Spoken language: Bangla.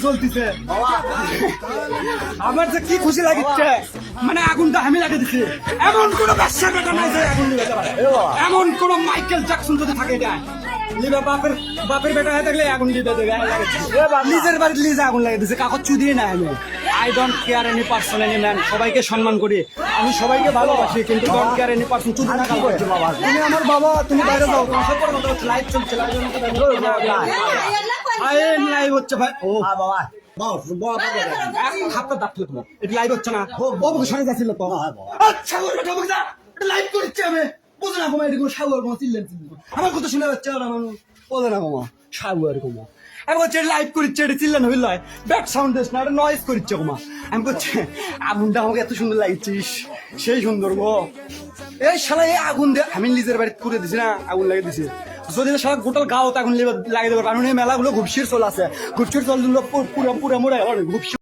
চলতেছে আমার যে কি খুশি লাগিচ্ছে, মানে আগুনটা আমি লাগিয়ে দিচ্ছি। এমন কোন ব্যবসা বেটা নাই যে আগুন নিবে পারে, এমন কোন মাইকেল জ্যাকসন যদি থাকে এটা লিবা বাপের বেটা হয়ে থাকলে আগুন দিতে দেবে। নিজের বাড়িতে লিজে আগুন লাগিয়ে দিচ্ছে, কাগজ চুদিয়ে না আমি। I don't care any person any man, সবাইকে সম্মান করি, আমি সবাইকে ভালোবাসি, কিন্তু ডোন্ট কেয়ার এনি পার্সন। চুদি না করছে বাবা, তুমি আমার বাবা, তুমি বাইরে যাও, তোমার সাথে কথা হচ্ছে, লাইভ চলছে, লাইভ হচ্ছে ভাই। ও বাবা হাতটা দাঁতলে তোমার এটা লাইভ হচ্ছে না, সরে যাচ্ছিল তো। আচ্ছা লাইভ করছি আমি, বোঝে না কমা, এরকম সাগুয়ার কমা চিল্লেন আমার কথা শুনে যাচ্ছে, আর আমার বোঝে না কমা সাগুয়ার কমা। আমি বলছি লাইভ করছে, এটা চিল্লেন হইল ব্যাক সাউন্ড দিস না, এটা নয়েজ করছে কমা। আমি বলছি আগুনটা আমাকে এত সুন্দর লাগছিস, সেই সুন্দর গো। এই শালা এই আগুন দিয়ে আমি নিজের বাড়িতে করে দিছি না, আগুন লাগিয়ে দিছি। যদি সারা গোটাল গাঁও আগুন লাগিয়ে দেবো, কারণ এই মেলাগুলো ঘুপসির চল আছে, ঘুপসির চল পুরা পুরা মোড়া ঘুপসি।